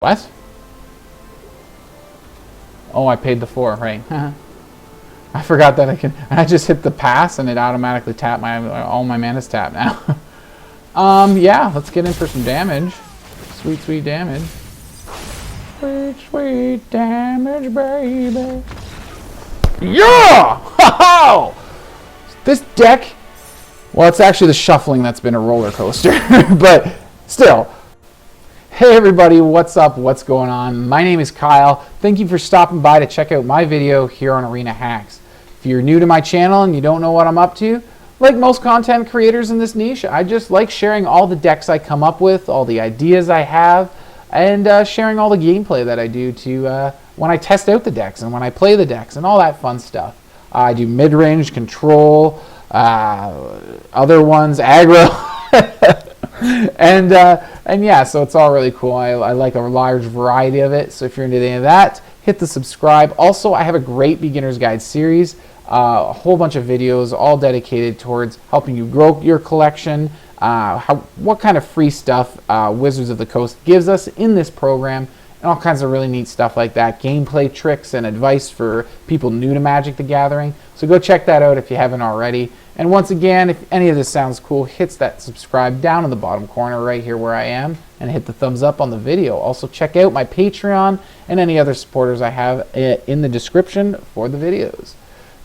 What? Oh, I paid the 4, right. I forgot that I just hit the pass and it automatically tapped all my mana's tapped now. Yeah, let's get in for some damage. Sweet, sweet damage. Sweet, sweet damage, baby. Yeah! Ho-ho! This deck, well, it's actually the shuffling that's been a roller coaster, but still. Hey everybody, what's up? What's going on? My name is Kyle. Thank you for stopping by to check out my video here on Arena Hacks. If you're new to my channel and you don't know what I'm up to, like most content creators in this niche, I just like sharing all the decks I come up with, all the ideas I have, and sharing all the gameplay that I do to when I test out the decks and when I play the decks and all that fun stuff. I do mid-range, control, other ones, aggro. And yeah, so it's all really cool. I like a large variety of it. So if you're into any of that, hit the subscribe. Also, I have a great beginner's guide series, a whole bunch of videos all dedicated towards helping you grow your collection, what kind of free stuff Wizards of the Coast gives us in this program, and all kinds of really neat stuff like that, gameplay tricks and advice for people new to Magic the Gathering. So go check that out if you haven't already. And once again, if any of this sounds cool, hit that subscribe down in the bottom corner right here where I am, and hit the thumbs up on the video. Also check out my Patreon and any other supporters I have in the description for the videos.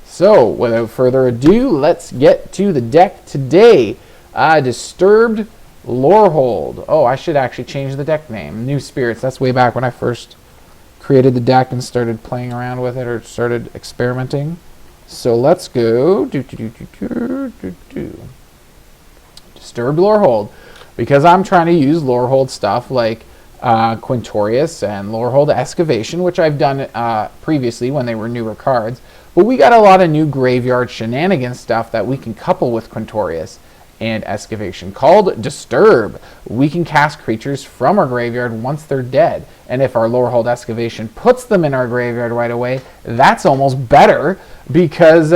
So without further ado, let's get to the deck today. Disturbed Lorehold. Oh, I should actually change the deck name. New Spirits. That's way back when I first created the deck and started playing around with it or started experimenting. So let's go Disturbed Lorehold, because I'm trying to use Lorehold stuff like Quintorius and Lorehold Excavation, which I've done previously when they were newer cards. But we got a lot of new graveyard shenanigans stuff that we can couple with Quintorius and Excavation called Disturb. We can cast creatures from our graveyard once they're dead, and if our Lorehold Excavation puts them in our graveyard right away, that's almost better, because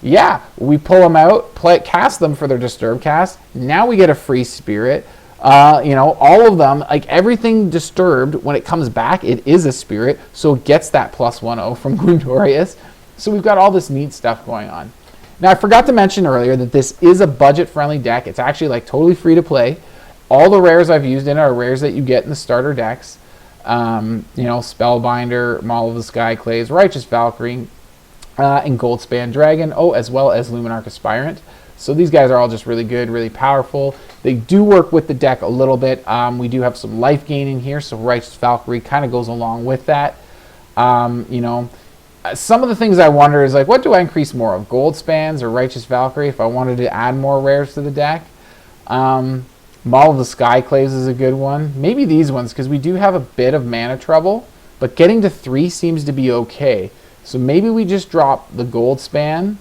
yeah, we pull them out, cast them for their Disturb cast. Now we get a free spirit. You know, all of them, like everything disturbed, when it comes back, it is a spirit, so it gets that +1/0 from Quintorius. So we've got all this neat stuff going on. Now, I forgot to mention earlier that this is a budget-friendly deck. It's actually like totally free to play. All the rares I've used in it are rares that you get in the starter decks. You know, Spellbinder, Maul of the Skyclaves, Righteous Valkyrie, and Goldspan Dragon. Oh, as well as Luminarch Aspirant. So these guys are all just really good, really powerful. They do work with the deck a little bit. We do have some life gain in here, so Righteous Valkyrie kind of goes along with that. You know, some of the things I wonder is, like, what do I increase more of, Goldspans or Righteous Valkyrie, if I wanted to add more rares to the deck? Maul of the Skyclaves is a good one. Maybe these ones, because we do have a bit of mana trouble, but getting to 3 seems to be okay. So maybe we just drop the Goldspan,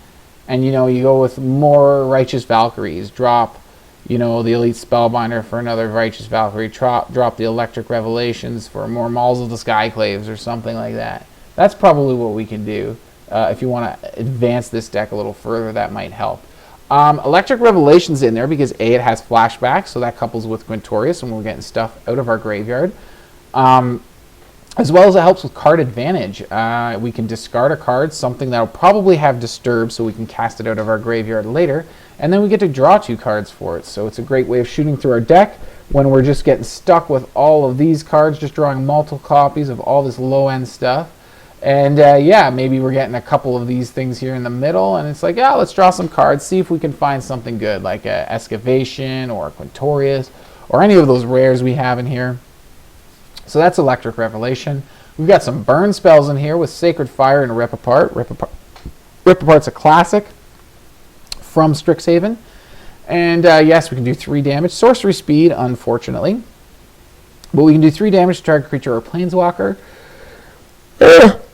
and, you know, you go with more Righteous Valkyries. Drop, you know, the Elite Spellbinder for another Righteous Valkyrie. Drop the Electric Revelations for more Mauls of the Skyclaves or something like that. That's probably what we can do. If you want to advance this deck a little further, that might help. Electric Revelation's in there because A, it has flashback, so that couples with Quintorius, and we're getting stuff out of our graveyard. As well as it helps with card advantage. We can discard a card, something that'll probably have Disturbed, so we can cast it out of our graveyard later, and then we get to draw 2 cards for it. So it's a great way of shooting through our deck when we're just getting stuck with all of these cards, just drawing multiple copies of all this low-end stuff. And yeah, maybe we're getting a couple of these things here in the middle, and it's like, yeah, let's draw some cards, see if we can find something good, like a Excavation or a Quintorius, or any of those rares we have in here. So that's Electric Revelation. We've got some burn spells in here with Sacred Fire and Rip Apart. Rip Apart's a classic from Strixhaven. And yes, we can do 3 damage. Sorcery speed, unfortunately. But we can do 3 damage to target creature or planeswalker.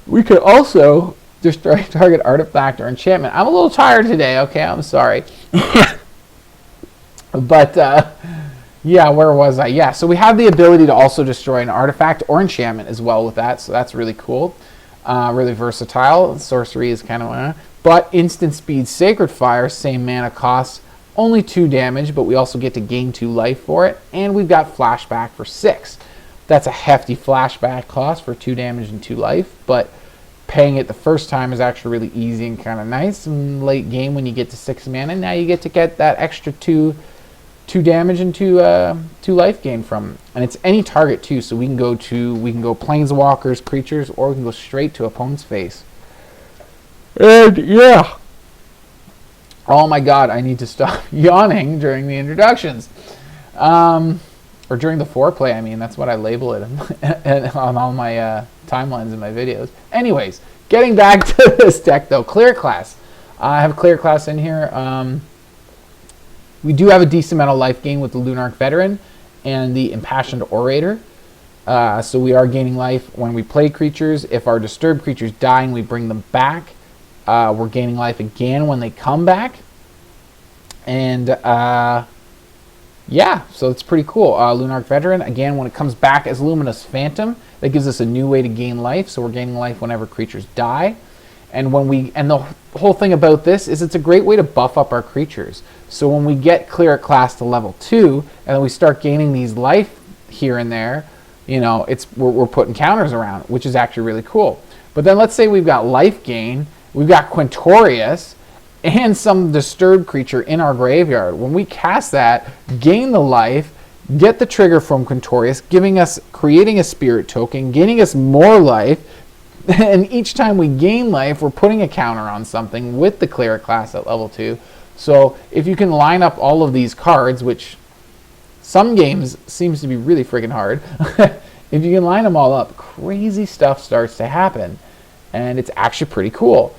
We could also destroy target artifact or enchantment. I'm a little tired today, okay? I'm sorry. But, yeah, where was I? Yeah, so we have the ability to also destroy an artifact or enchantment as well with that, so that's really cool. Really versatile. Sorcery is kind of... But instant speed, Sacred Fire, same mana cost, only 2 damage, but we also get to gain 2 life for it, and we've got flashback for 6. That's a hefty flashback cost for 2 damage and 2 life, but paying it the first time is actually really easy and kind of nice. And late game, when you get to 6 mana, now you get to get that extra 2 damage and 2 life gain from. And it's any target too, so we can go planeswalkers, creatures, or we can go straight to opponent's face. And yeah. Oh my god, I need to stop yawning during the introductions. Or during the foreplay, I mean, that's what I label it on all my timelines in my videos. Anyways, getting back to this deck though, Cleric Class. I have Cleric Class in here. We do have a decent amount of life gain with the Lunarch Veteran and the Impassioned Orator. So we are gaining life when we play creatures. If our disturbed creatures die and we bring them back, we're gaining life again when they come back. And yeah, so it's pretty cool. Lunarch Veteran, again, when it comes back as Luminous Phantom, that gives us a new way to gain life. So we're gaining life whenever creatures die. And the whole thing about this is it's a great way to buff up our creatures. So when we get Cleric Class to level 2, and then we start gaining these life here and there, you know, we're putting counters around, which is actually really cool. But then let's say we've got life gain, we've got Quintorius, and some disturbed creature in our graveyard. When we cast that, gain the life, get the trigger from Quintorius, creating a spirit token, gaining us more life, and each time we gain life, we're putting a counter on something with the Cleric Class at level 2. So if you can line up all of these cards, which some games seems to be really freaking hard, if you can line them all up, crazy stuff starts to happen. And it's actually pretty cool.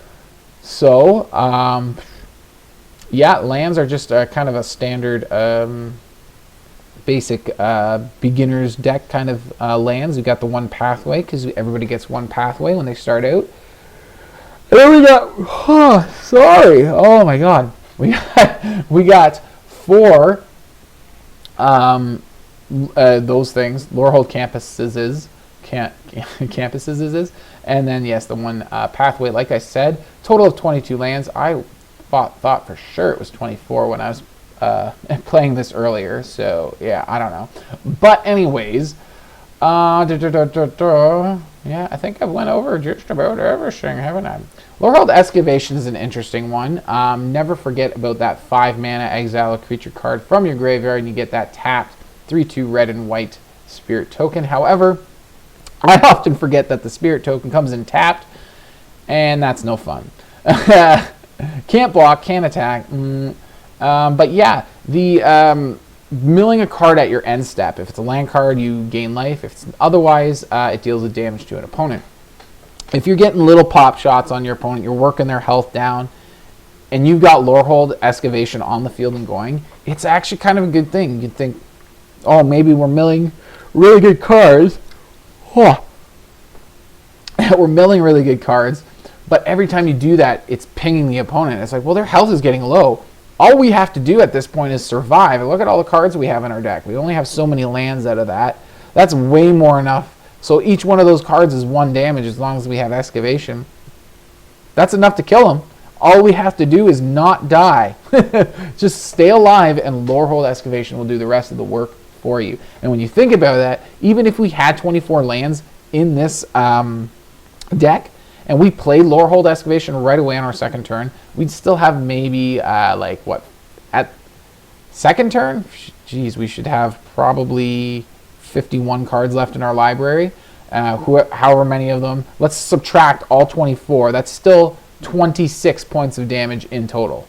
So, yeah, lands are just kind of a standard basic beginner's deck kind of lands. We've got the 1 pathway, because everybody gets 1 pathway when they start out. And then we got, oh my god. We got 4 those things, Lorehold Campuses, and then yes, the 1 pathway, like I said, total of 22 lands. I thought for sure it was 24 when I was playing this earlier, so yeah, I don't know. But anyways, yeah, I think I've went over just about everything, haven't I? Lorehold Excavation is an interesting one. Never forget about that 5 mana exile a creature card from your graveyard, and you get that tapped 3/2 red and white spirit token. However, I often forget that the spirit token comes in tapped, and that's no fun. Can't block, can't attack. But yeah, the milling a card at your end step. If it's a land card, you gain life. If it's otherwise, it deals with damage to an opponent. If you're getting little pop shots on your opponent, you're working their health down, and you've got Lorehold Excavation on the field and going, it's actually kind of a good thing. You can think, oh, maybe we're milling really good cards. We're milling really good cards, but every time you do that, it's pinging the opponent. It's like, well, their health is getting low. All we have to do at this point is survive. And look at all the cards we have in our deck. We only have so many lands out of that. That's way more enough. So each one of those cards is 1 damage as long as we have Excavation. That's enough to kill them. All we have to do is not die. Just stay alive, and Lorehold Excavation will do the rest of the work for you. And when you think about that, even if we had 24 lands in this deck, and we played Lorehold Excavation right away on our second turn, we'd still have maybe, at second turn? Geez, we should have probably 51 cards left in our library. However many of them. Let's subtract all 24. That's still 26 points of damage in total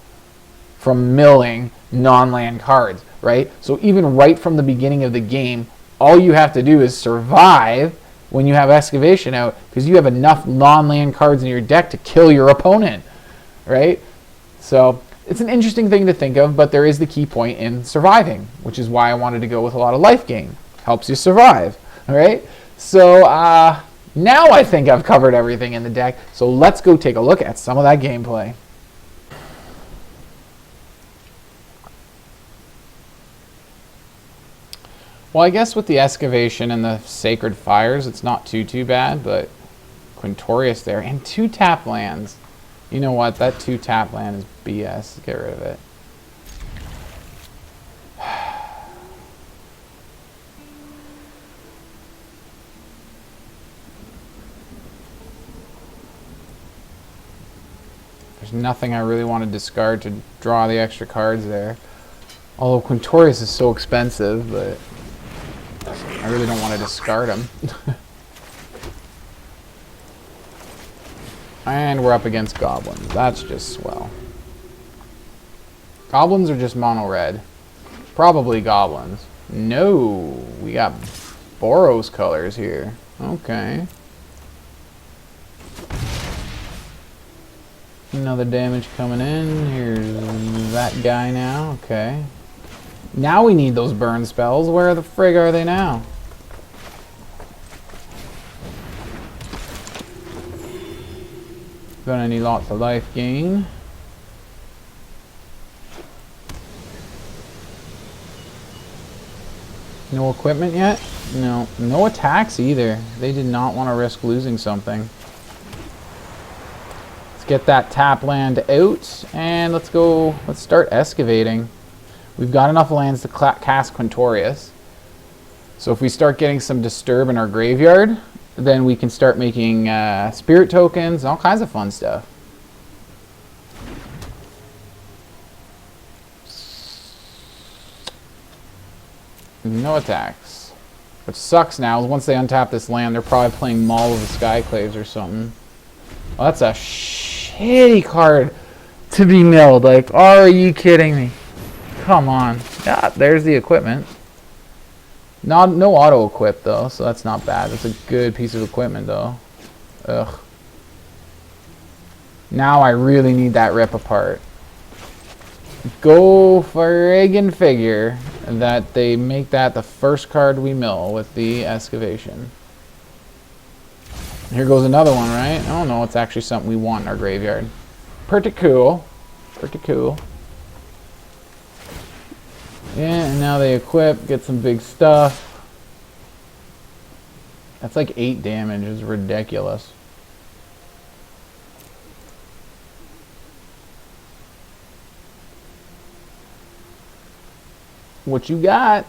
from milling non-land cards, right? So even right from the beginning of the game, all you have to do is survive when you have Excavation out, because you have enough non-land cards in your deck to kill your opponent, right? So it's an interesting thing to think of, but there is the key point in surviving, which is why I wanted to go with a lot of life gain. Helps you survive, all right? So now I think I've covered everything in the deck, so let's go take a look at some of that gameplay. Well, I guess with the Excavation and the Sacred Fires, it's not too bad, but Quintorius there, and 2 tap lands. You know what? That 2 tap land is BS. Get rid of it. nothing I really want to discard to draw the extra cards there. Although Quintorius is so expensive, but I really don't want to discard him. And we're up against goblins. That's just swell. Goblins are just mono red. Probably goblins. No, we got Boros colors here. Okay. Another damage coming in. Here's that guy now. Okay. Now we need those burn spells. Where the frig are they now? Gonna need lots of life gain. No equipment yet? No. No attacks either. They did not want to risk losing something. Let's get that tap land out, and let's go. Let's start excavating. We've got enough lands to cast Quintorius. So if we start getting some disturb in our graveyard, then we can start making spirit tokens, all kinds of fun stuff. No attacks. Which sucks now, is once they untap this land, they're probably playing Maul of the Skyclaves or something. Well, that's a shitty card to be milled. Like, are you kidding me? Come on. Yeah, there's the equipment. No auto equip though, so that's not bad. That's a good piece of equipment though. Ugh. Now I really need that rip apart. Go friggin' figure that they make that the first card we mill with the excavation. Here goes another one, right? Oh no, it's actually something we want in our graveyard. Pretty cool. Pretty cool. Yeah, and now they equip, get some big stuff. That's like 8 damage, it's ridiculous. What you got?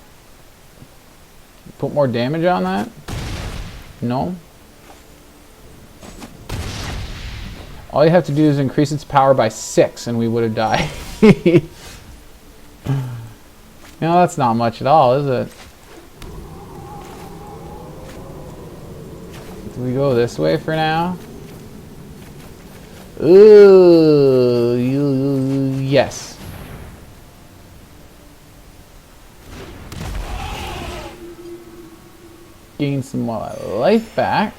Put more damage on that? No? All you have to do is increase its power by 6 and we would have died. No, that's not much at all, is it? Do we go this way for now? Ooh, yes. Gain some more life back.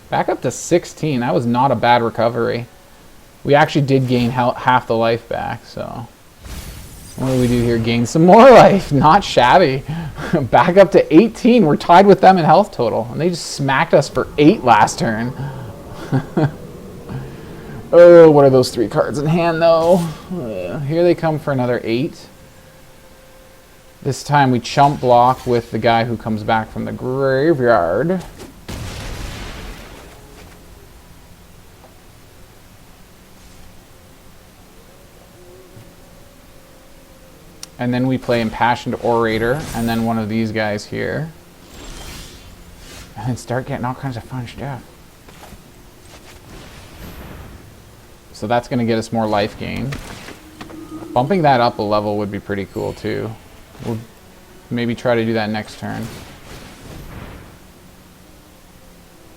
Back up to 16. That was not a bad recovery. We actually did gain half the life back, so... What do we do here? Gain some more life. Not shabby. Back up to 18. We're tied with them in health total. And they just smacked us for 8 last turn. Oh, what are those 3 cards in hand, though? Here they come for another 8. This time we chump block with the guy who comes back from the graveyard. And then we play Impassioned Orator, and then one of these guys here. And then start getting all kinds of fun stuff. So that's going to get us more life gain. Bumping that up a level would be pretty cool too. We'll maybe try to do that next turn.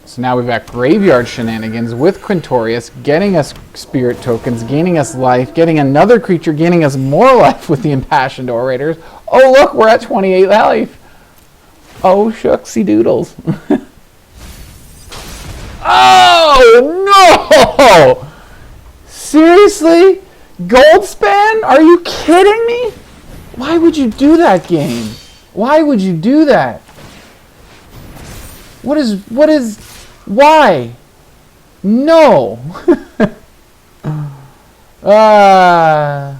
So now we've got graveyard shenanigans with Quintorius, getting us spirit tokens, gaining us life, getting another creature, gaining us more life with the Impassioned Orators. Oh look, we're at 28 life. Oh shooksy doodles. Oh no! Seriously? Goldspan? Are you kidding me? Why would you do that, game? Why would you do that? Why? No. Let's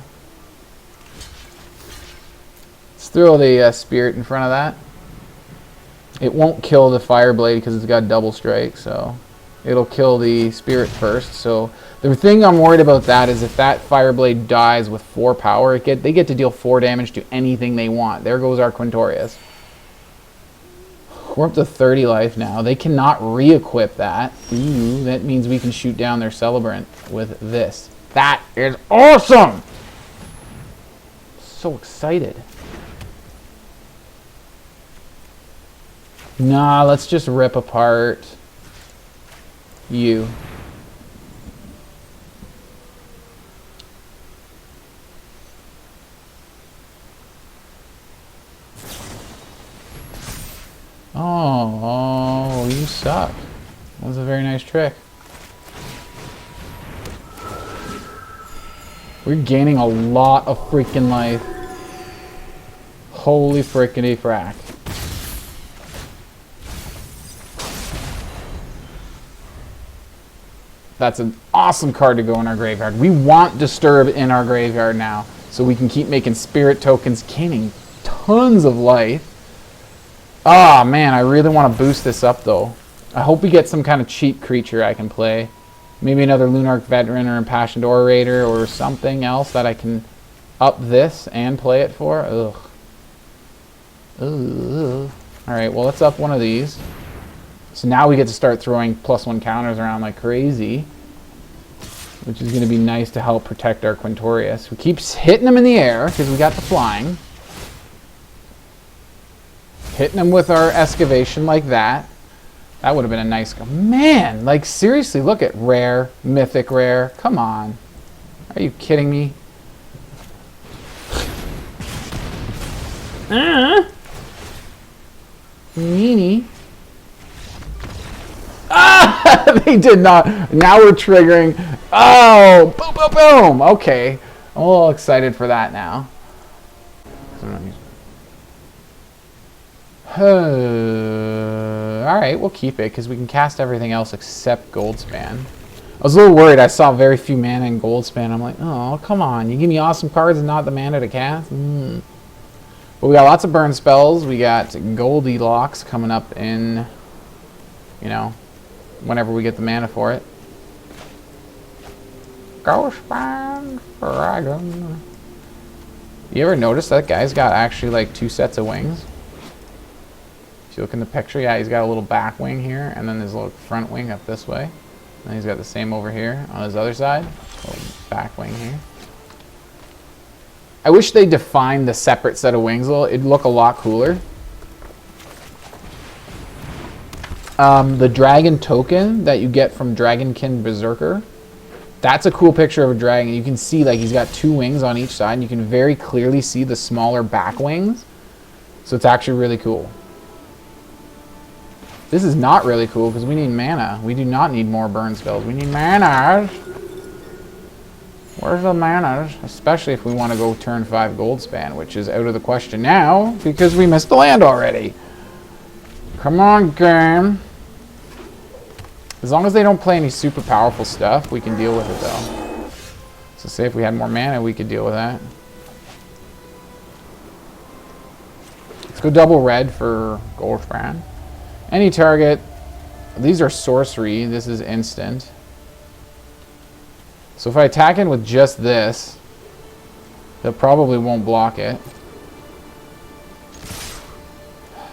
throw the spirit in front of that. It won't kill the Fireblade because it's got double strike, so it'll kill the spirit first. So the thing I'm worried about that is if that Fireblade dies with 4 power, they get to deal 4 damage to anything they want. There goes our Quintorius. We're up to 30 life now. They cannot re-equip that. Ooh, that means we can shoot down their Celebrant with this. That is awesome! So excited. Nah, let's just rip apart you. Oh, you suck. That was a very nice trick. We're gaining a lot of freaking life. Holy frickity frack. That's an awesome card to go in our graveyard. We want Disturb in our graveyard now, so we can keep making spirit tokens, gaining tons of life. Ah, man, I really want to boost this up, though. I hope we get some kind of cheap creature I can play. Maybe another Lunarch Veteran or Impassioned Orator or something else that I can up this and play it for. Ugh. Ugh. Alright, well, let's up one of these. So now we get to start throwing +1 counters around like crazy, which is going to be nice to help protect our Quintorius. We keep hitting them in the air because we got the flying. Hitting them with our excavation like that. That would have been a nice... Man, like seriously, look at rare, mythic rare. Come on. Are you kidding me? Meanie. Ah! They did not. Now we're triggering. Oh! Boom, boom, boom! Okay. I'm a little excited for that now. Alright, we'll keep it because we can cast everything else except Goldspan. I was a little worried. I saw very few mana in Goldspan. I'm like, oh, come on. You give me awesome cards and not the mana to cast? But we got lots of burn spells. We got Goldilocks coming up in, you know, whenever we get the mana for it. Goldspan Dragon. You ever notice that guy's got actually like 2 sets of wings? If you look in the picture, yeah, he's got a little back wing here, and then there's a little front wing up this way. And he's got the same over here on his other side. A little back wing here. I wish they defined the separate set of wings a little. It'd look a lot cooler. The dragon token that you get from Dragonkin Berserker, that's a cool picture of a dragon. You can see like he's got 2 wings on each side, and you can very clearly see the smaller back wings. So it's actually really cool. This is not really cool because we need mana. We do not need more burn spells. We need manas. Where's the manas? Especially if we want to go turn 5 Goldspan, which is out of the question now because we missed the land already. Come on, game. As long as they don't play any super powerful stuff, we can deal with it, though. So say if we had more mana, we could deal with that. Let's go double red for Goldspan. Any target. These are sorcery. This is instant. So if I attack in with just this, they probably won't block it.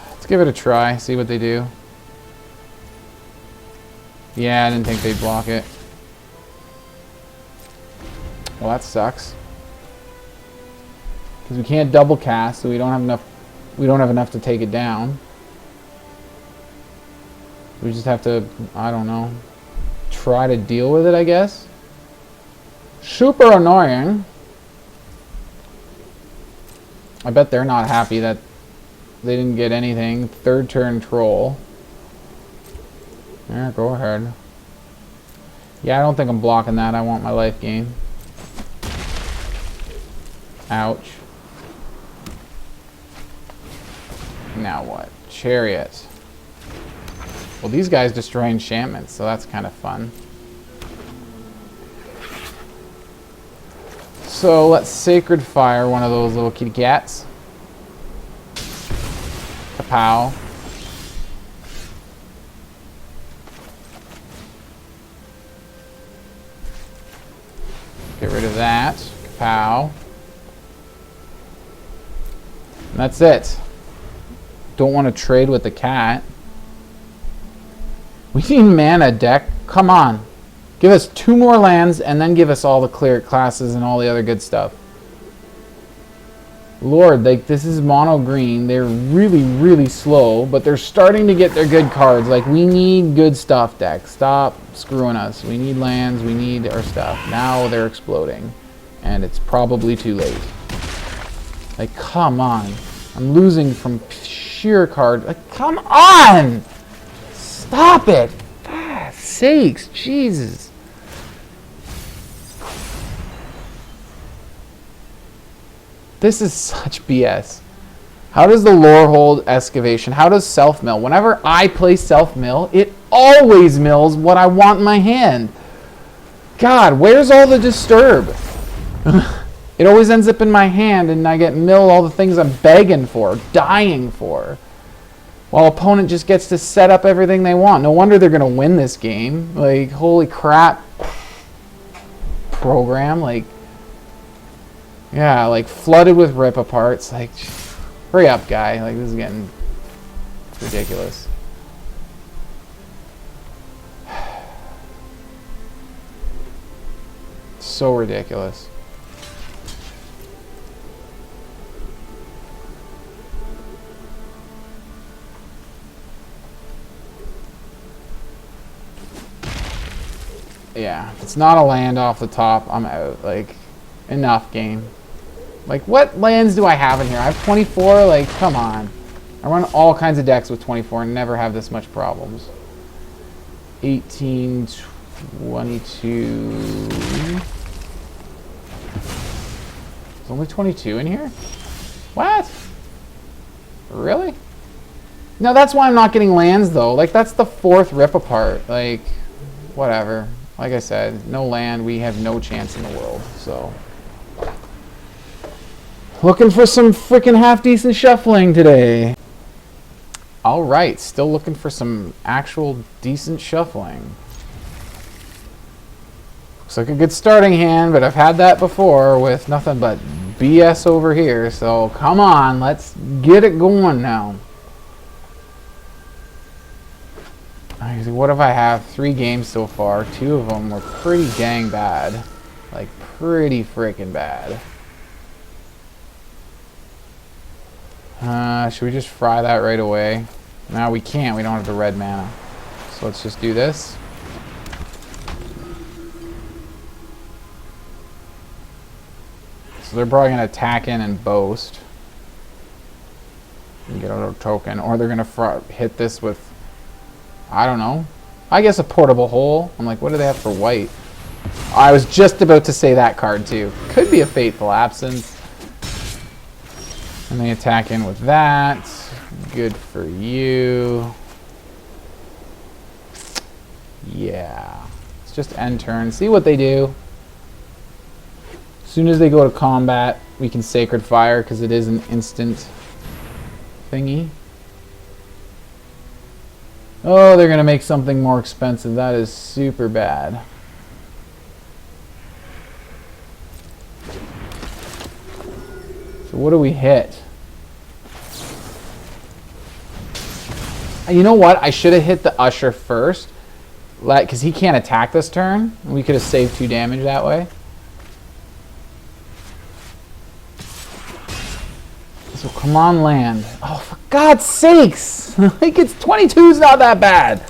Let's give it a try, see what they do. Yeah, I didn't think they'd block it. Well, that sucks. Because we can't double cast, so we don't have enough to take it down. We just have to, I don't know, try to deal with it, I guess. Super annoying. I bet they're not happy that they didn't get anything. 3rd turn troll. Yeah, go ahead. Yeah, I don't think I'm blocking that. I want my life gain. Ouch. Now what? Chariot. Well, these guys destroy enchantments, so that's kind of fun. So let's Sacred Fire one of those little kitty cats. Kapow. Get rid of that. Kapow. And that's it. Don't want to trade with the cat. We need mana, deck. Come on. Give us 2 more lands, and then give us all the cleric classes and all the other good stuff. Lord, like, this is mono green. They're really, really slow, but they're starting to get their good cards. Like, we need good stuff, deck. Stop screwing us. We need lands. We need our stuff. Now they're exploding, and it's probably too late. Like, come on. I'm losing from sheer card. Like, come on! Stop it! Ah, sakes, Jesus. This is such BS. How does the Lorehold Excavation, how does self-mill? Whenever I play self-mill, it always mills what I want in my hand. God, where's all the disturb? It always ends up in my hand, and I get milled all the things I'm begging for, dying for. While opponent just gets to set up everything they want. No wonder they're going to win this game. Like, holy crap. Program, like... Yeah, like flooded with rip aparts. Like, hurry up, guy. Like, this is getting ridiculous. So ridiculous. Yeah, if it's not a land off the top, I'm out. Like, enough game. Like, what lands do I have in here? I have 24? Like, come on. I run all kinds of decks with 24 and never have this much problems. 18, 22... There's only 22 in here? What? Really? No, that's why I'm not getting lands, though. Like, that's the 4th rip apart. Like, whatever. Like I said, no land. We have no chance in the world, so... Looking for some freaking half-decent shuffling today. Alright, still looking for some actual decent shuffling. Looks like a good starting hand, but I've had that before with nothing but BS over here. So come on, let's get it going now. What if I have 3 games so far? 2 of them were pretty dang bad. Like, pretty freaking bad. Should we just fry that right away? No, we can't. We don't have the red mana. So let's just do this. So they're probably going to attack in and boast. And get a token. Or they're going to hit this with, I don't know. I guess a portable hole. I'm like, what do they have for white? I was just about to say that card too. Could be a Fateful Absence. And they attack in with that. Good for you. Yeah. Let's just end turn. See what they do. As soon as they go to combat, we can Sacred Fire because it is an instant thingy. Oh, they're going to make something more expensive. That is super bad. So what do we hit? You know what? I should have hit the Usher first. Because he can't attack this turn. We could have saved 2 damage that way. So come on, land. Oh, for God's sakes! Like, it's 22's not that bad.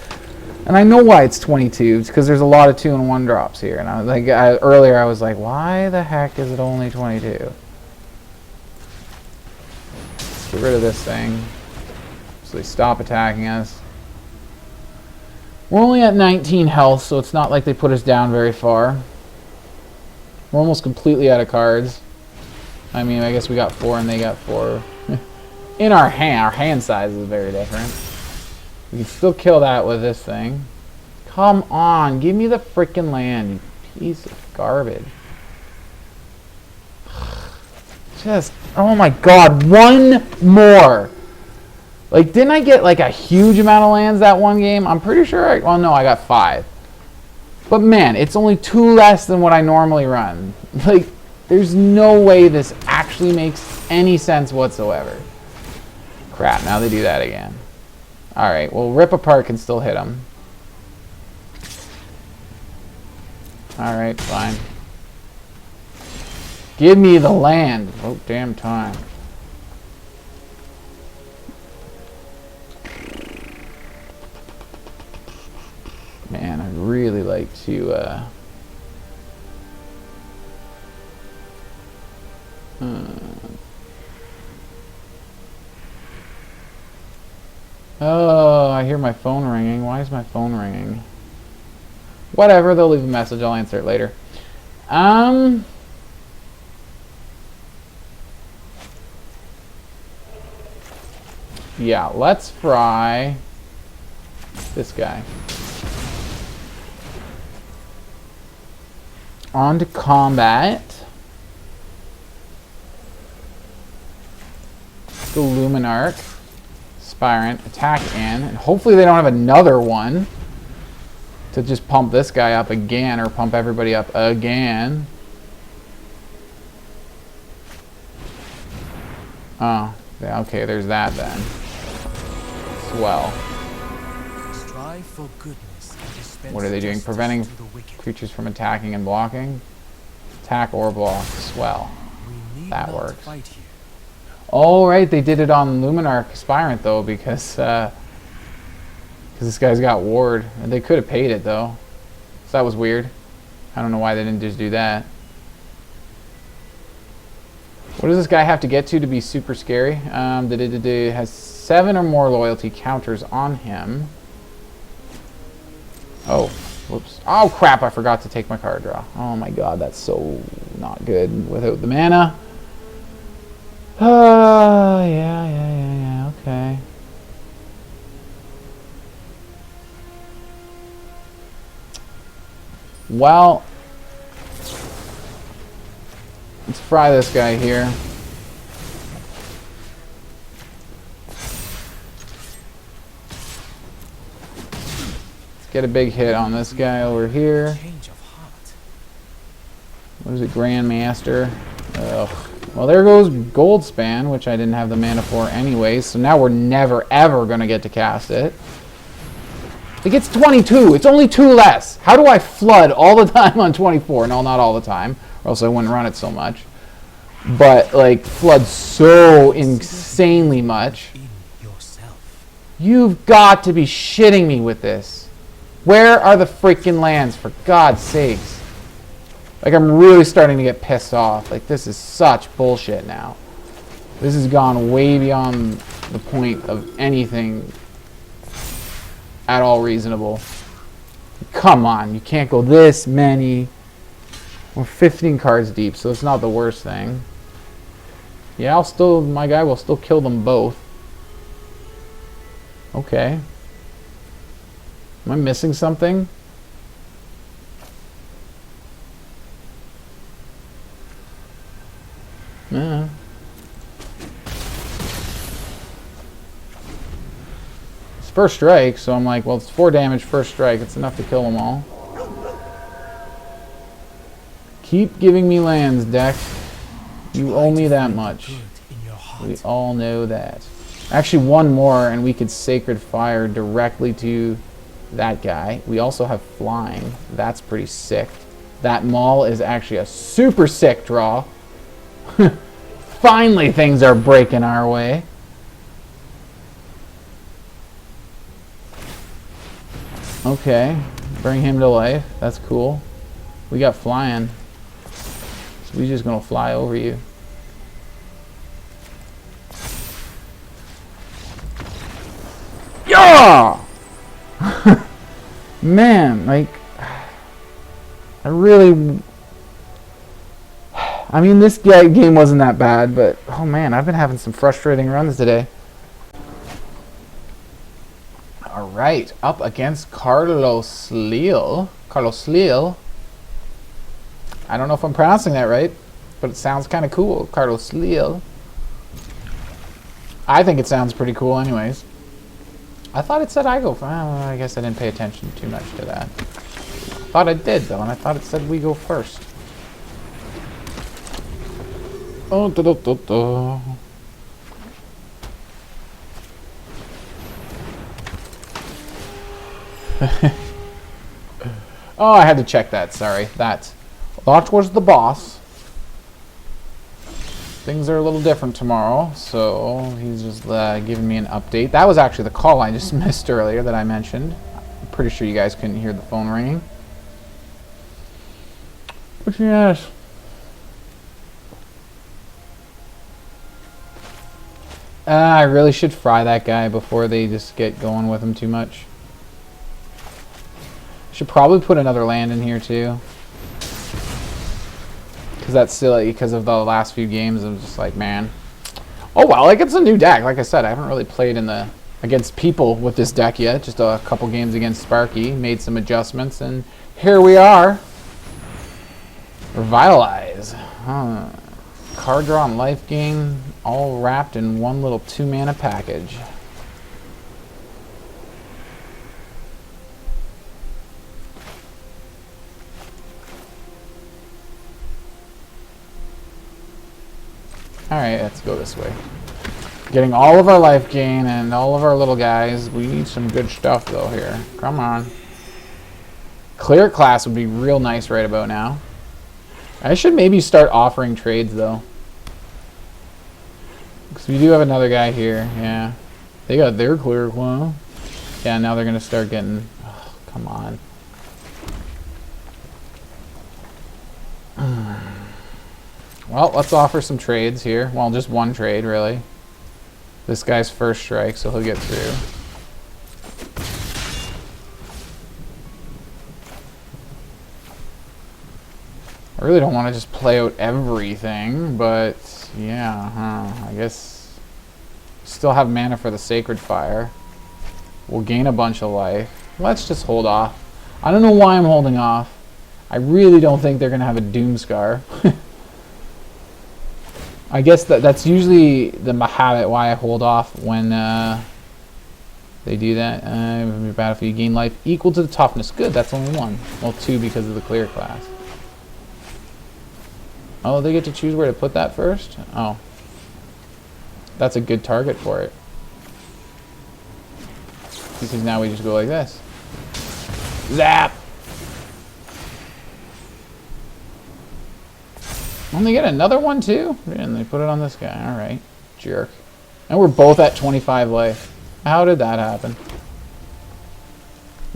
And I know why it's 22. It's because there's a lot of 2 and 1 drops here. And I was like, earlier I was like, why the heck is it only 22? Let's get rid of this thing. So they stop attacking us. We're only at 19 health, so it's not like they put us down very far. We're almost completely out of cards. I mean, I guess we got 4 and they got 4. In our hand size is very different. We can still kill that with this thing. Come on, give me the freaking land, you piece of garbage. Just, oh my God, 1 more. Like, didn't I get like a huge amount of lands that one game? I'm pretty sure well, no, I got 5. But man, it's only 2 less than what I normally run. Like, there's no way this actually makes any sense whatsoever. Crap, now they do that again. Alright, well, Rip Apart can still hit them. Alright, fine. Give me the land. Oh, damn time. Man, I'd really like to, Oh, I hear my phone ringing. Why is my phone ringing? Whatever, they'll leave a message. I'll answer it later. Yeah, let's fry this guy. On to combat. The Luminarch Aspirant attack in, and hopefully they don't have another one to just pump this guy up again or pump everybody up again. Oh, yeah, okay, there's that then. Swell. Strive for goodness and dispense What are they doing? justice Preventing to the wicked. creatures from attacking and blocking? Attack or block. Swell. We need That not works. fight here. Oh, right, they did it on Luminarch Aspirant, though, because this guy's got ward. And they could have paid it, though. So that was weird. I don't know why they didn't just do that. What does this guy have to get to be super scary? Has 7 or more loyalty counters on him. Oh, whoops. Oh, crap, I forgot to take my card draw. Oh, my God, that's so not good without the mana. Oh, yeah, okay. Well, let's fry this guy here. Let's get a big hit on this guy over here. Change of heart. What is it, Grandmaster? Ugh. Well, there goes Goldspan, which I didn't have the mana for anyway, so now we're never, ever going to get to cast it. It gets 22. It's only 2 less. How do I flood all the time on 24? No, not all the time, or else I wouldn't run it so much. But, like, flood so insanely much. In yourself. You've got to be shitting me with this. Where are the freaking lands, for God's sakes? Like, I'm really starting to get pissed off. Like, this is such bullshit now. This has gone way beyond the point of anything at all reasonable. Come on, you can't go this many. We're 15 cards deep, so it's not the worst thing. Yeah, my guy will still kill them both. Okay. Am I missing something? Yeah. It's first strike, so I'm like, well, it's 4 damage first strike. It's enough to kill them all. Keep giving me lands, deck. You owe me that much. We all know that. Actually, one more, and we could Sacred Fire directly to that guy. We also have Flying. That's pretty sick. That Maul is actually a super sick draw. Finally, things are breaking our way. Okay, bring him to life. That's cool. We got Flying. So we're just gonna fly over you. Yeah! Man, like, I really... I mean, this game wasn't that bad, but, oh man, I've been having some frustrating runs today. Alright, up against Carlos Leal. Carlos Leal. I don't know if I'm pronouncing that right, but it sounds kind of cool. Carlos Leal. I think it sounds pretty cool anyways. I thought it said I go first. I guess I didn't pay attention too much to that. I thought I did, though, and I thought it said we go first. Oh, da da da da. Oh, I had to check that. Sorry. That was the boss. Things are a little different tomorrow, so he's just giving me an update. That was actually the call I just missed earlier that I mentioned. I'm pretty sure you guys couldn't hear the phone ringing. But yes. I really should fry that guy before they just get going with him too much. Should probably put another land in here too. Because that's silly, because of the last few games, I'm just like, man. Oh well, like it's a new deck. Like I said, I haven't really played against people with this deck yet. Just a couple games against Sparky. Made some adjustments, and here we are. Revitalize. Card draw and life gain, all wrapped in one little 2-mana package. Alright, let's go this way. Getting all of our life gain and all of our little guys. We need some good stuff though here. Come on. Cleric Class would be real nice right about now. I should maybe start offering trades though. Because we do have another guy here. Yeah. They got their Cleric Class. Yeah, now they're going to start getting... Oh, come on. Well, let's offer some trades here. Well, just one trade, really. This guy's first strike, so he'll get through. I really don't want to just play out everything, but yeah, I guess still have mana for the Sacred Fire. We'll gain a bunch of life. Let's just hold off. I don't know why I'm holding off. I really don't think they're going to have a Doomscar. I guess that's usually the habit why I hold off when they do that. Your battlefield, you gain life equal to the toughness. Good, that's only one. Well, 2 because of the Cleric Class. Oh, they get to choose where to put that first? Oh. That's a good target for it. Because now we just go like this. Zap! And they get another one too? And they put it on this guy. Alright. Jerk. And we're both at 25 life. How did that happen?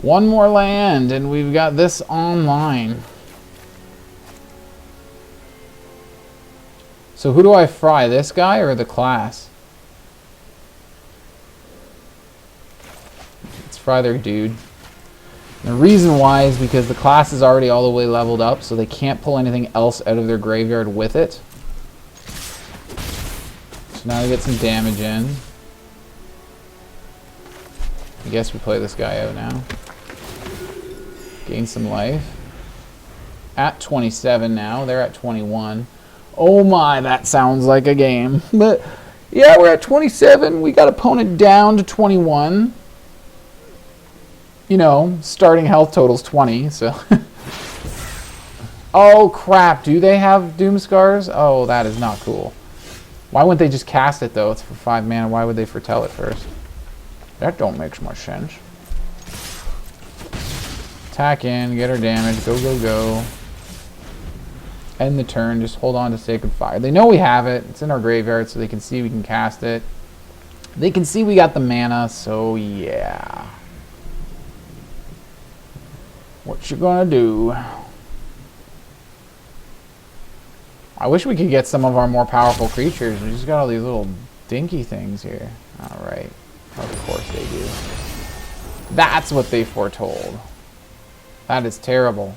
One more land and we've got this online. So who do I fry? This guy or the class? Let's fry their dude. The reason why is because the class is already all the way leveled up, so they can't pull anything else out of their graveyard with it. So now they get some damage in. I guess we play this guy out now. Gain some life. At 27 now, they're at 21. Oh my, that sounds like a game. But yeah, we're at 27. We got opponent down to 21. You know, starting health total's 20, so. Oh crap, do they have Doomscars? Oh, that is not cool. Why wouldn't they just cast it though? It's for 5 mana. Why would they foretell it first? That don't make much sense. Attack in, get our damage, go, go, go. End the turn, just hold on to Sacred Fire. They know we have it. It's in our graveyard, so they can see we can cast it. They can see we got the mana, so yeah. What you gonna do? I wish we could get some of our more powerful creatures. We just got all these little dinky things here. Alright. Of course they do. That's what they foretold. That is terrible.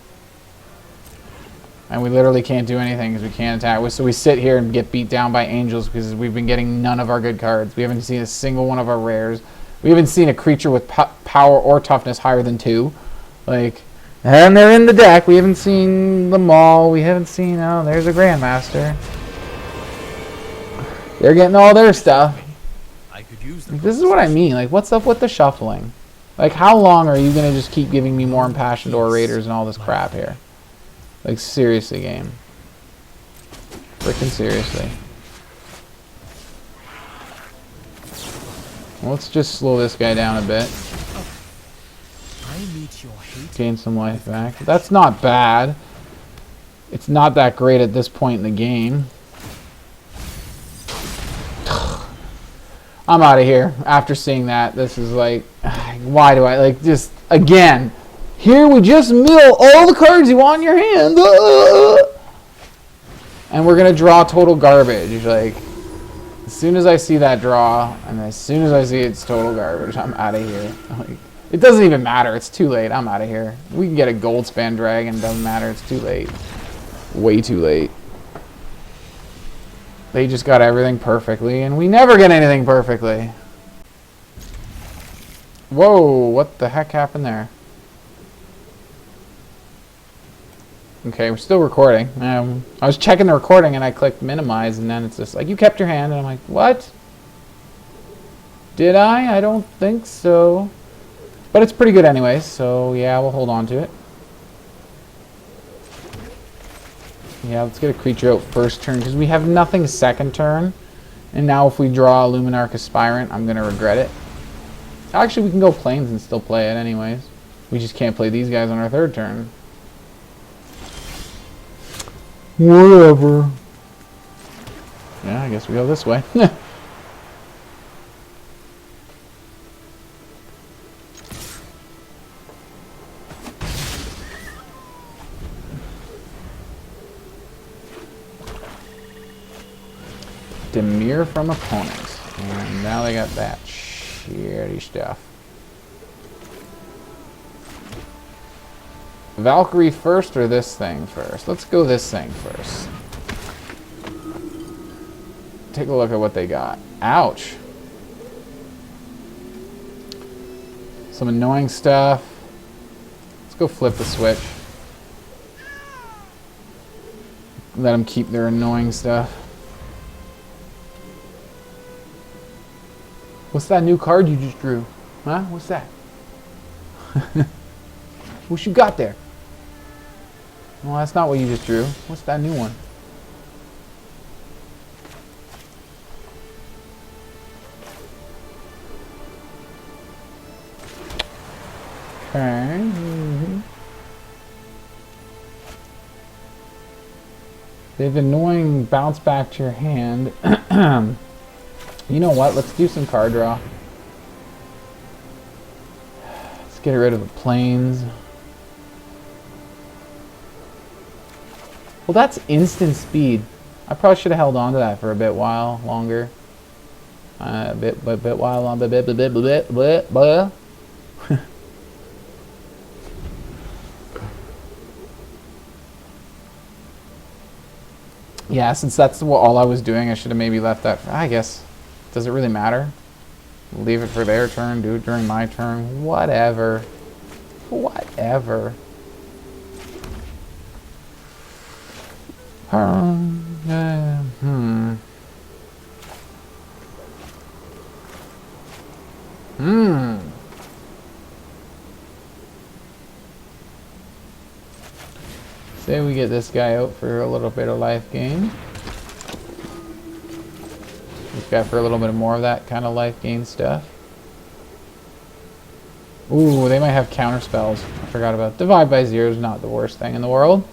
And we literally can't do anything because we can't attack. So we sit here and get beat down by angels because we've been getting none of our good cards. We haven't seen a single one of our rares. We haven't seen a creature with power or toughness higher than 2. Like, and they're in the deck. We haven't seen the Maul. We haven't seen, oh, there's a Grandmaster. They're getting all their stuff. I could use Like, this is what I mean. Like, what's up with the shuffling? Like, how long are you going to just keep giving me more Impassioned Orators and all this crap here? Like, seriously, game. Frickin' seriously. Let's just slow this guy down a bit. I meet Ignite your hate. Gain some life back. That's not bad. It's not that great at this point in the game. I'm out of here. After seeing that, this is like, why do I, like, just, again, here we just mill all the cards you want in your hand. And we're going to draw total garbage. Like, as soon as I see that draw, and as soon as I see it's total garbage, I'm out of here. Like, it doesn't even matter. It's too late. I'm out of here. We can get a Goldspan Dragon. Doesn't matter. It's too late. Way too late. They just got everything perfectly, and we never get anything perfectly. Whoa, what the heck happened there? Okay, we're still recording. I was checking the recording, and I clicked minimize, and then it's just like, you kept your hand, and I'm like, what? Did I? I don't think so. But it's pretty good anyways, so yeah, we'll hold on to it. Yeah, let's get a creature out first turn, because we have nothing second turn. And now if we draw a Luminarch Aspirant, I'm going to regret it. Actually, we can go planes and still play it anyways. We just can't play these guys on our third turn. Whatever. Yeah, I guess we go this way. Demir from opponents. And now they got that shitty stuff. Valkyrie first or this thing first? Let's go this thing first. Take a look at what they got. Ouch. Some annoying stuff. Let's go flip the switch. Let them keep their annoying stuff. What's that new card you just drew? Huh? What's that? What you got there? Well, that's not what you just drew. What's that new one? Okay. They have annoying bounce back to your hand. You know what? Let's do some card draw. Let's get rid of the planes. Well, that's instant speed. I probably should have held on to that for a bit while longer. Bit while on bit. Yeah, since that's what all I was doing, I should have maybe left that. I guess. Does it really matter? Leave it for their turn, do it during my turn. Whatever. Whatever. Say we get this guy out for a little bit of life gain. This guy for a little bit more of that kind of life gain stuff. Ooh, they might have counter spells. I forgot about Divide by Zero is not the worst thing in the world.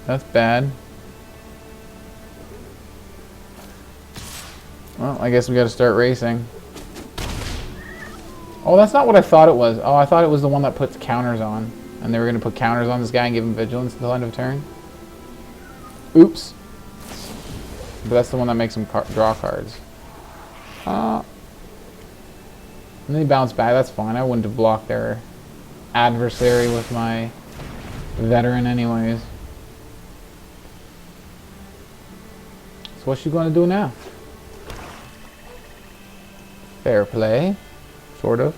That's bad. Well, I guess we got to start racing. Oh, that's not what I thought it was. Oh, I thought it was the one that puts counters on. And they were going to put counters on this guy and give him vigilance until end of turn. Oops. But that's the one that makes him draw cards. And then he bounced back. That's fine. I wouldn't have blocked their adversary with my veteran anyways. So what's she going to do now? Fair play. Sort of.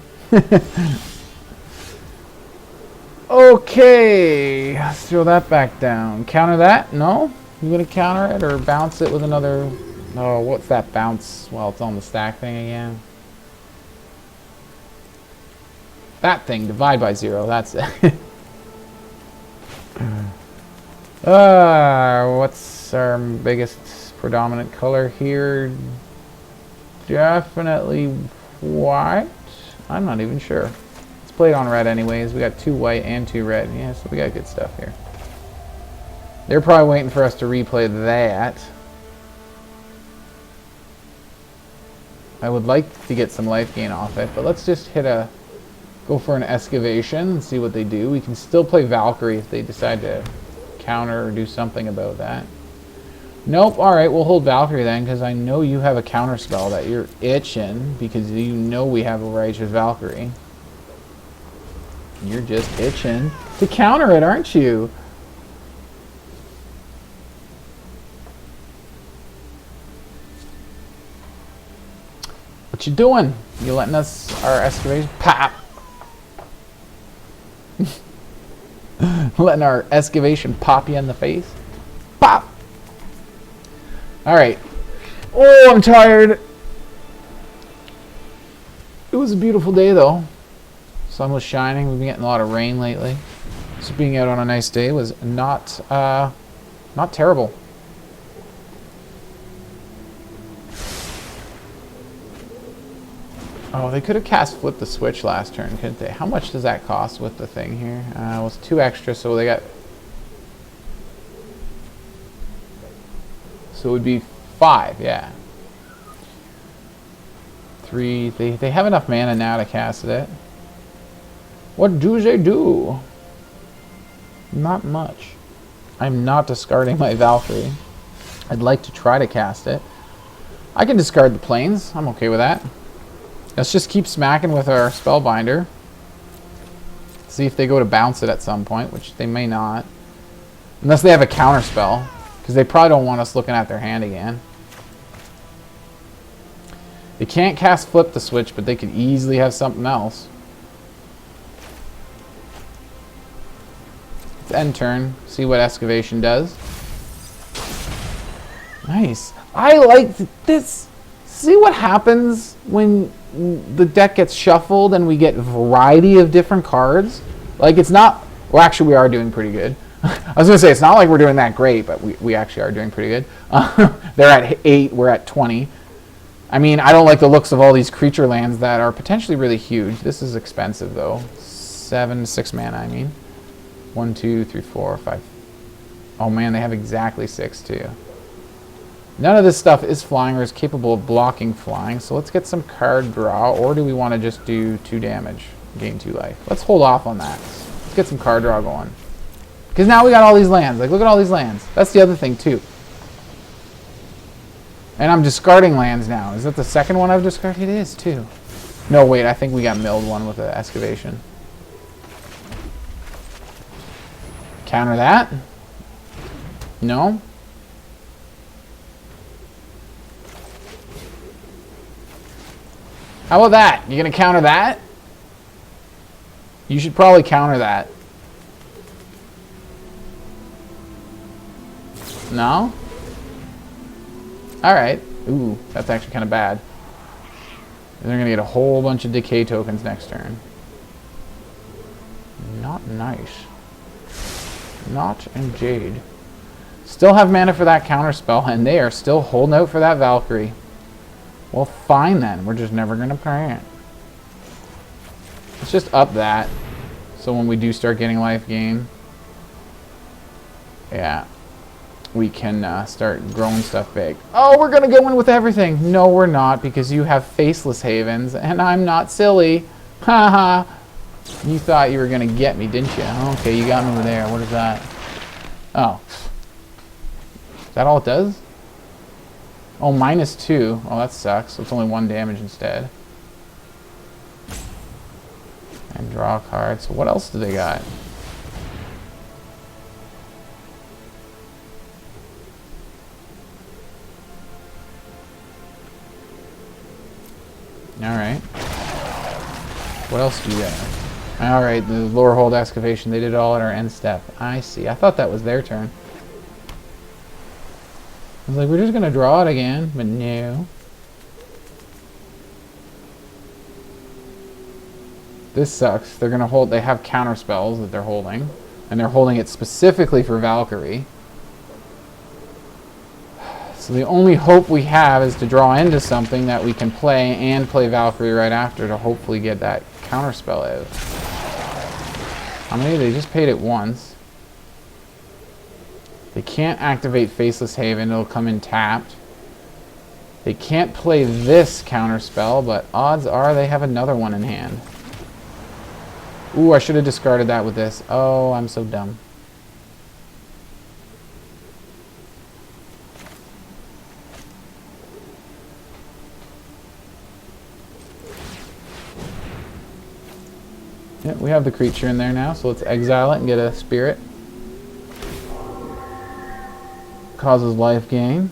Okay, let's throw that back down. Counter that? No? You gonna counter it or bounce it with another? Oh, what's that bounce? Well, it's on the stack thing again. That thing, divide by zero. That's it. What's our biggest predominant color here? definitely white. I'm not even sure. It's played on red anyways. We got 2 white and 2 red. Yeah, so we got good stuff here. They're probably waiting for us to replay that. I would like to get some life gain off it, but let's just go for an excavation and see what they do. We can still play Valkyrie if they decide to counter or do something about that. Nope, alright, we'll hold Valkyrie then, because I know you have a counter spell that you're itching, because you know we have a Righteous Valkyrie. You're just itching to counter it, aren't you? What you doing? You letting us, our excavation, pop! Letting our excavation pop you in the face? Pop! Alright. Oh, I'm tired. It was a beautiful day though. Sun was shining. We've been getting a lot of rain lately. So being out on a nice day was not terrible. Oh, they could have cast Flip the Switch last turn, couldn't they? How much does that cost with the thing here? It was 2 extra, so they got... So it would be 5, yeah. 3, they have enough mana now to cast it. What do they do? Not much. I'm not discarding my Valkyrie. I'd like to try to cast it. I can discard the planes. I'm okay with that. Let's just keep smacking with our Spellbinder. See if they go to bounce it at some point, which they may not. Unless they have a counter spell. Because they probably don't want us looking at their hand again. They can't cast Flip the Switch, but they could easily have something else. It's end turn. See what Excavation does. Nice. I like this. See what happens when the deck gets shuffled and we get a variety of different cards? Like, it's not... Well, actually, we are doing pretty good. I was going to say, it's not like we're doing that great, but we actually are doing pretty good. They're at 8, we're at 20. I mean, I don't like the looks of all these creature lands that are potentially really huge. This is expensive, though. 6 mana, I mean. 1, 2, 3, 4, 5. Oh, man, they have exactly 6, too. None of this stuff is flying or is capable of blocking flying, so let's get some card draw, or do we want to just do 2 damage, gain 2 life? Let's hold off on that. Let's get some card draw going. Because now we got all these lands. Like, look at all these lands. That's the other thing, too. And I'm discarding lands now. Is that the second one I've discarded? It is, too. No, wait, I think we got milled one with the Excavation. Counter that? No? How about that? You gonna counter that? You should probably counter that. No? Alright. Ooh, that's actually kind of bad. They're gonna get a whole bunch of decay tokens next turn. Not nice. Not indeed. Still have mana for that counter spell, and they are still holding out for that Valkyrie. Well, fine then. We're just never going to play it. Let's just up that. So when we do start getting life gain, yeah, we can start growing stuff big. Oh, we're going to go in with everything. No, we're not, because you have Faceless Havens, and I'm not silly. Haha. You thought you were going to get me, didn't you? Okay, you got me there. What is that? Oh. Is that all it does? Oh, -2. Oh, that sucks. So it's only 1 damage instead. And draw a card. So what else do they got? Alright. What else do you got? Alright, the Lorehold Excavation. They did it all at our end step. I see. I thought that was their turn. I was like, we're just going to draw it again, but no. This sucks. They're going to hold, they have counter spells that they're holding, and they're holding it specifically for Valkyrie. So the only hope we have is to draw into something that we can play and play Valkyrie right after to hopefully get that counterspell out. How many? They just paid it once. They can't activate Faceless Haven. It'll come in tapped. They can't play this counterspell, but odds are they have another one in hand. Ooh, I should have discarded that with this. Oh, I'm so dumb. Yeah, we have the creature in there now, so let's exile it and get a spirit. Causes life gain.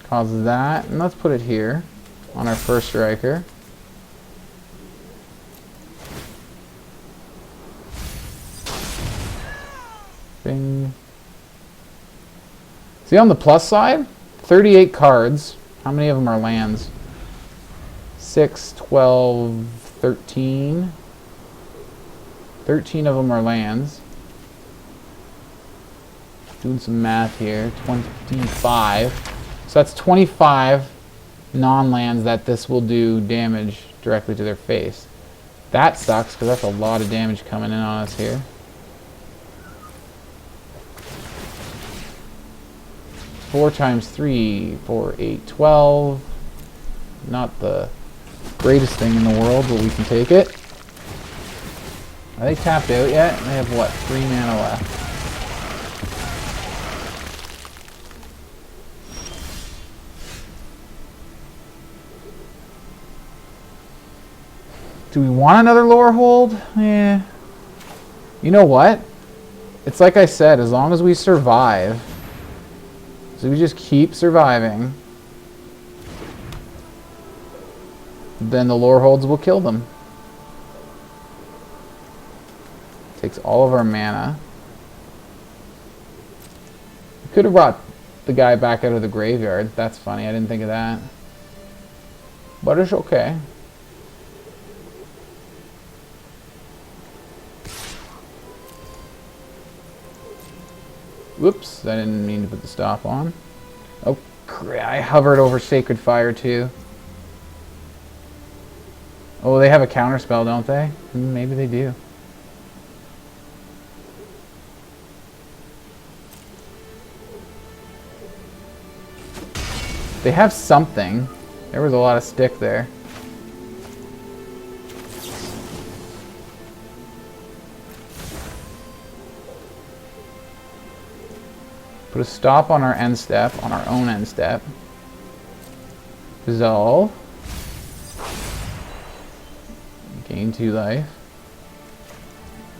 Causes that, and let's put it here on our first striker. Bing. See, on the plus side, 38 cards. How many of them are lands? 6, 12, 13. 13 of them are lands. Doing some math here. 25. So that's 25 non-lands that this will do damage directly to their face. That sucks because that's a lot of damage coming in on us here. Four times 3, 4, 8, 12. Not the greatest thing in the world, but we can take it. Are they tapped out yet? They have what? 3 mana left. Do we want another Lorehold? Eh. You know what? It's like I said, as long as we survive, so we just keep surviving, then the Loreholds will kill them. Takes all of our mana. We could have brought the guy back out of the graveyard. That's funny, I didn't think of that. But it's okay. Whoops, I didn't mean to put the stop on. Oh, I hovered over Sacred Fire too. Oh, they have a counterspell, don't they? Maybe they do. They have something. There was a lot of stick there. Put a stop on our end step, on our own end step. Resolve. Gain 2 life.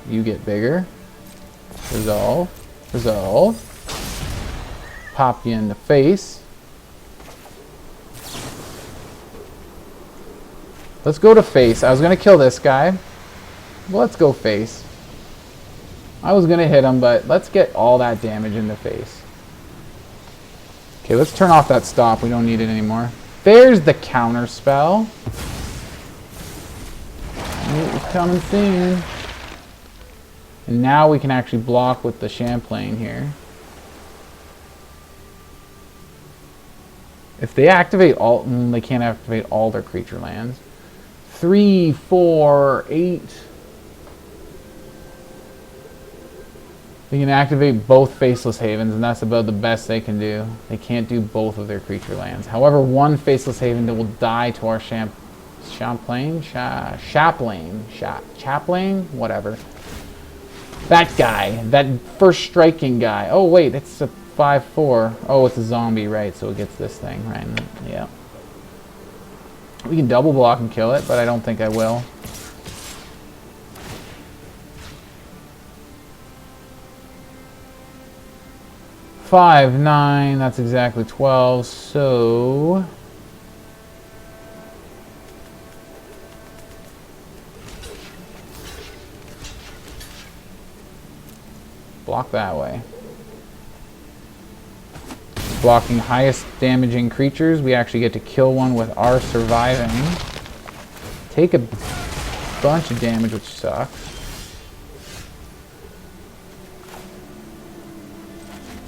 You get bigger. Resolve. Resolve. Pop you in the face. Let's go to face. I was going to kill this guy. Let's go face. I was going to hit him, but let's get all that damage in the face. Okay, let's turn off that stop. We don't need it anymore. There's the counter spell. It's coming soon. And now we can actually block with the Chaplain here. If they activate all, they can't activate all their creature lands. 3, 4, 8. They can activate both Faceless Havens, and that's about the best they can do. They can't do both of their creature lands. However, one Faceless Haven that will die to our Chaplain, whatever. That guy, that first striking guy. Oh wait, it's a 5/4. Oh, it's a zombie, right? So it gets this thing, right? Yeah. We can double block and kill it, but I don't think I will. Five, 9, that's exactly 12, so... block that way. Blocking highest damaging creatures, we actually get to kill one with our surviving. Take a bunch of damage, which sucks.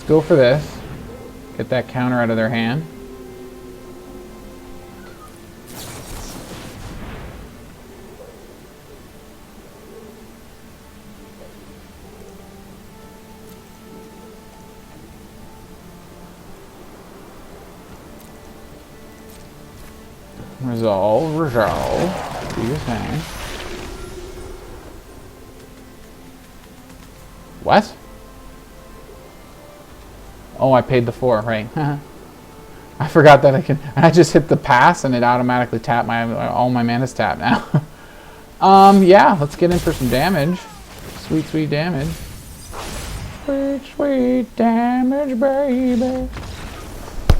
go for this. Get that counter out of their hand. Resolve. Do your thing. What? Oh, I paid the 4, right. I forgot that I just hit the pass and it automatically tapped all my mana's tapped now. Yeah, let's get in for some damage. Sweet, sweet damage. Sweet, sweet damage, baby.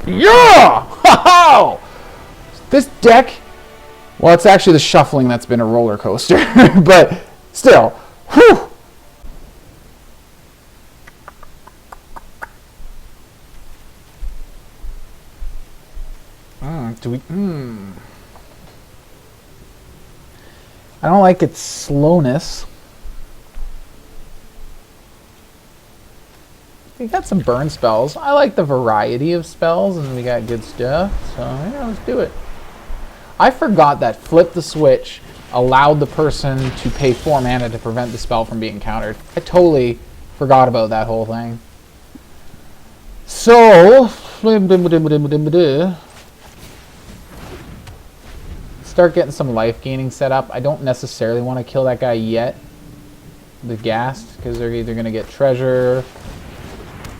Yeah! Ho-ho! This deck, well, it's actually the shuffling that's been a roller coaster, but still, whew! I don't like its slowness. We got some burn spells. I like the variety of spells, and we got good stuff, so yeah, let's do it. I forgot that flip the switch allowed the person to pay 4 mana to prevent the spell from being countered. I totally forgot about that whole thing. So, start getting some life gaining set up. I don't necessarily want to kill that guy yet, the Ghast, because they're either going to get treasure,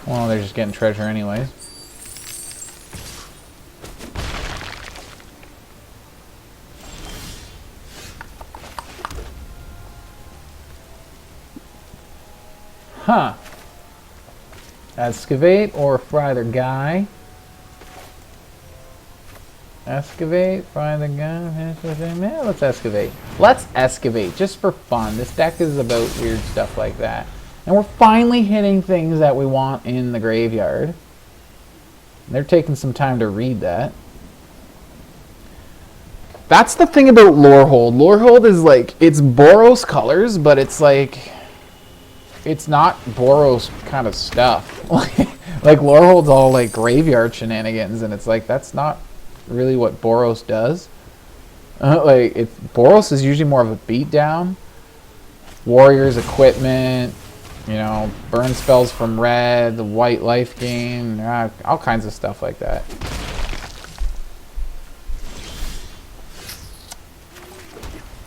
well, they're just getting treasure anyways. Huh. Excavate or fry the guy. Excavate, fry the guy. Yeah, let's excavate. Let's excavate just for fun. This deck is about weird stuff like that. And we're finally hitting things that we want in the graveyard. They're taking some time to read that. That's the thing about Lorehold. Lorehold is like, it's Boros colors, but it's like, it's not Boros kind of stuff. Like Lorehold's all like graveyard shenanigans, and it's like, that's not really what Boros does. Boros is usually more of a beatdown. Warriors, equipment, you know, burn spells from red, the white life gain, all kinds of stuff like that.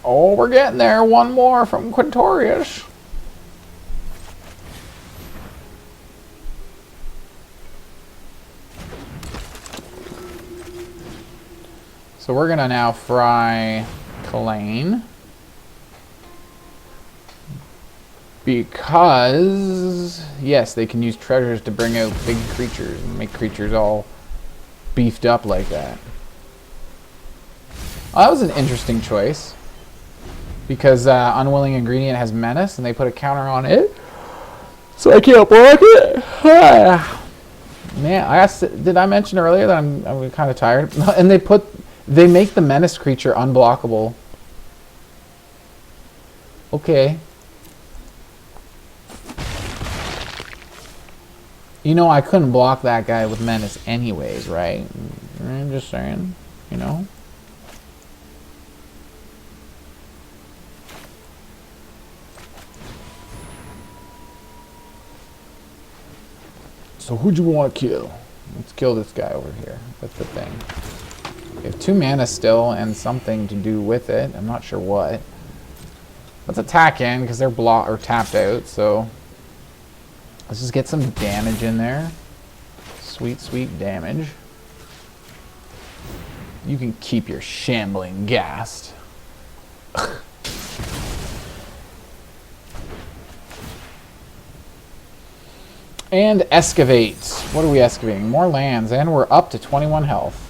Oh, we're getting there. One more from Quintorius. So we're gonna now fry Kalane. Because, yes, they can use treasures to bring out big creatures and make creatures all beefed up like that. Well, that was an interesting choice. Because Unwilling Ingredient has Menace, and they put a counter on it. So I can't block it. Man, did I mention earlier that I'm kind of tired? And they make the Menace creature unblockable. Okay. You know, I couldn't block that guy with Menace anyways, right? I'm just saying, you know. So who'd you want to kill? Let's kill this guy over here. That's the thing. We have 2 mana still and something to do with it. I'm not sure what. Let's attack in because they're blocked or tapped out, so let's just get some damage in there. Sweet, sweet damage. You can keep your shambling Ghast. And excavate. What are we excavating? More lands, and we're up to 21 health.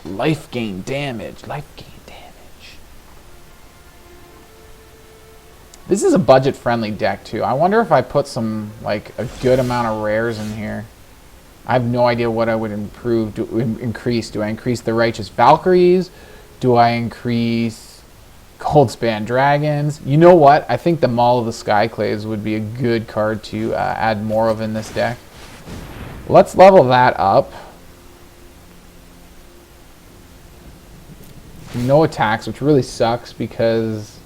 Life gain damage. Life gain damage. This is a budget-friendly deck, too. I wonder if I put some, like, a good amount of rares in here. I have no idea what I would increase. Do I increase the Righteous Valkyries? Do I increase Goldspan Dragons. You know what? I think the Maul of the Skyclaves would be a good card to add more of in this deck. Let's level that up. No attacks, which really sucks because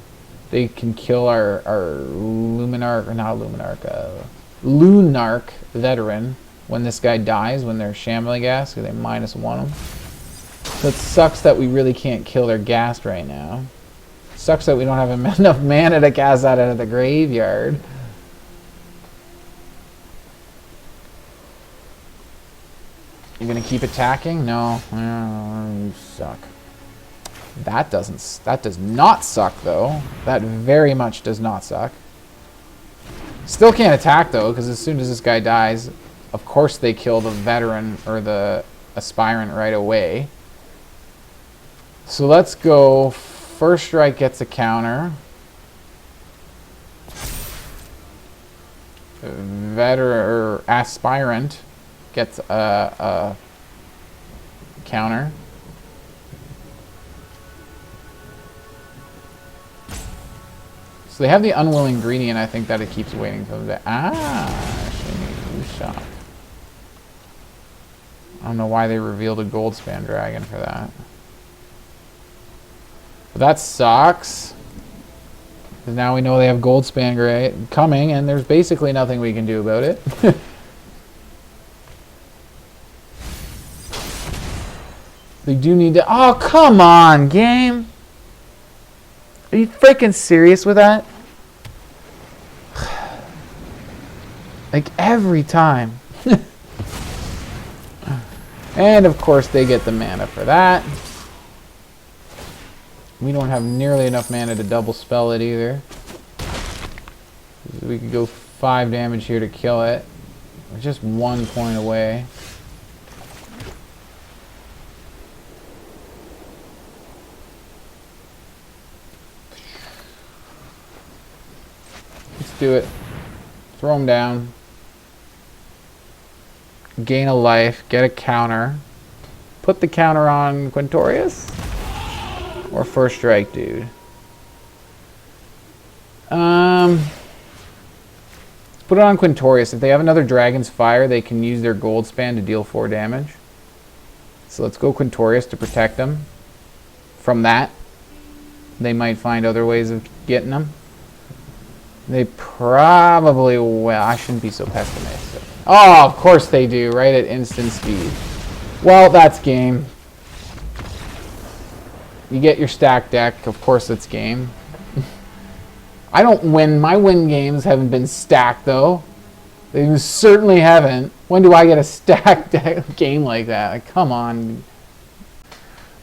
they can kill our Luminarch, or not Luminarch, Lunarch Veteran when this guy dies, when they're shambling gas, because they -1 them. So it sucks that we really can't kill their ghast right now. Sucks that we don't have enough mana to cast that out of the graveyard. You're gonna keep attacking? No. You suck. That does not suck though. That very much does not suck. Still can't attack though, because as soon as this guy dies, of course they kill the veteran or the aspirant right away. So let's go. First strike gets a counter. Veteran or aspirant gets a counter. So they have the unwilling greenie, and I think that it keeps waiting for them to. Shot. I don't know why they revealed a Goldspan Dragon for that. But that sucks. Because now we know they have Goldspan coming, and there's basically nothing we can do about it. They do need to. Oh, come on, game. Are you freaking serious with that? Like every time. And of course they get the mana for that. We don't have nearly enough mana to double spell it either. We could go 5 damage here to kill it. We're just 1 point away. Let's do it. Throw him down. Gain a life. Get a counter. Put the counter on Quintorius. Or first strike, dude. Let's put it on Quintorius. If they have another Dragon's Fire, they can use their Goldspan to deal 4 damage. So let's go Quintorius to protect them from that. They might find other ways of getting them. They probably will. I shouldn't be so pessimistic. Oh, of course they do, right at instant speed. Well, that's game. You get your stack deck, of course it's game. I don't win. My win games haven't been stacked, though. They certainly haven't. When do I get a stacked deck game like that? Like, come on.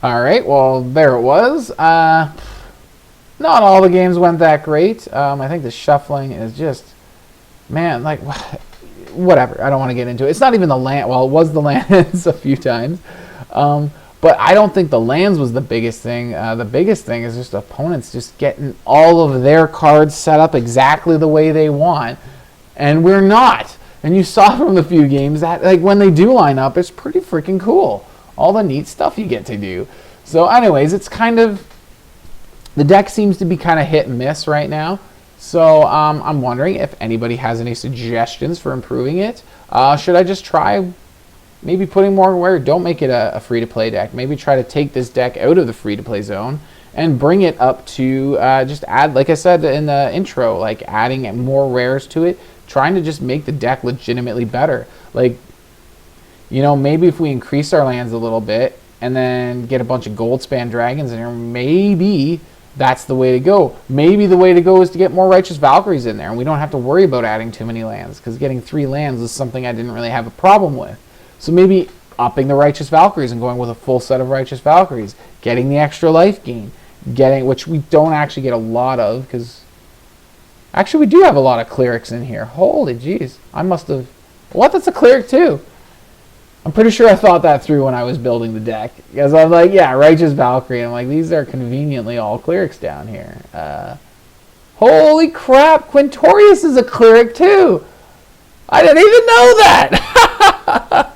Alright, well, there it was. Not all the games went that great. I think the shuffling is just... Man, like, whatever. I don't want to get into it. It's not even the land... Well, it was the lands a few times. But I don't think the lands was the biggest thing. The biggest thing is just opponents just getting all of their cards set up exactly the way they want. And we're not. And you saw from the few games that like when they do line up, it's pretty freaking cool. All the neat stuff you get to do. So anyways, it's kind of... The deck seems to be kind of hit and miss right now. So I'm wondering if anybody has any suggestions for improving it. Should I just try... Maybe putting more where don't make it a free-to-play deck. Maybe try to take this deck out of the free-to-play zone and bring it up to just add, like I said in the intro, like adding more rares to it, trying to just make the deck legitimately better. Like, you know, maybe if we increase our lands a little bit and then get a bunch of Goldspan Dragons in here, maybe that's the way to go. Maybe the way to go is to get more Righteous Valkyries in there, and we don't have to worry about adding too many lands, because getting 3 lands is something I didn't really have a problem with. So maybe upping the Righteous Valkyries and going with a full set of Righteous Valkyries, getting the extra life gain, which we don't actually get a lot of, because actually we do have a lot of clerics in here. Holy jeez, I must have... What? That's a cleric too. I'm pretty sure I thought that through when I was building the deck, because I'm like, yeah, Righteous Valkyrie, and I'm like, these are conveniently all clerics down here. Holy crap, Quintorius is a cleric too. I didn't even know that.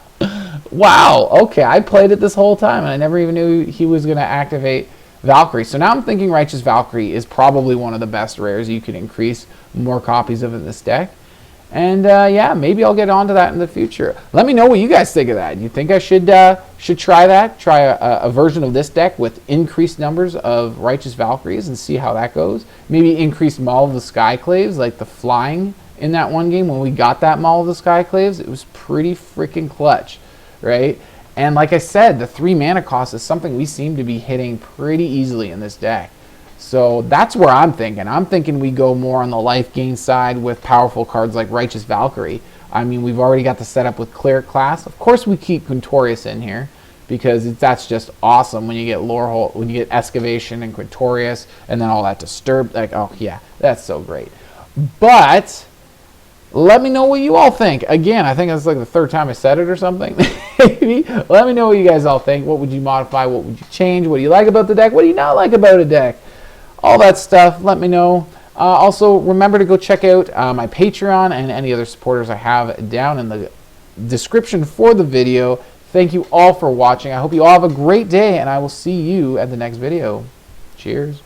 Wow, okay, I played it this whole time, and I never even knew he was going to activate Valkyrie. So now I'm thinking Righteous Valkyrie is probably one of the best rares. You can increase more copies of in this deck. And yeah, maybe I'll get onto that in the future. Let me know what you guys think of that. You think I should try that? Try a version of this deck with increased numbers of Righteous Valkyries and see how that goes? Maybe increase Maul of the Skyclaves, like the flying in that one game when we got that Maul of the Skyclaves. It was pretty freaking clutch, right? And like I said, the 3 mana cost is something we seem to be hitting pretty easily in this deck. So that's where I'm thinking. I'm thinking we go more on the life gain side with powerful cards like Righteous Valkyrie. I mean, we've already got the setup with Cleric Class. Of course, we keep Quintorius in here because that's just awesome when you get Lorehold, when you get Excavation and Quintorius, and then all that Disturb. Like, oh yeah, that's so great. But let me know what you all think. Again, I think that's like the 3rd time I said it or something. Maybe. Let me know what you guys all think. What would you modify? What would you change? What do you like about the deck? What do you not like about a deck? All that stuff, let me know. Also, remember to go check out my Patreon and any other supporters I have down in the description for the video. Thank you all for watching. I hope you all have a great day, and I will see you at the next video. Cheers.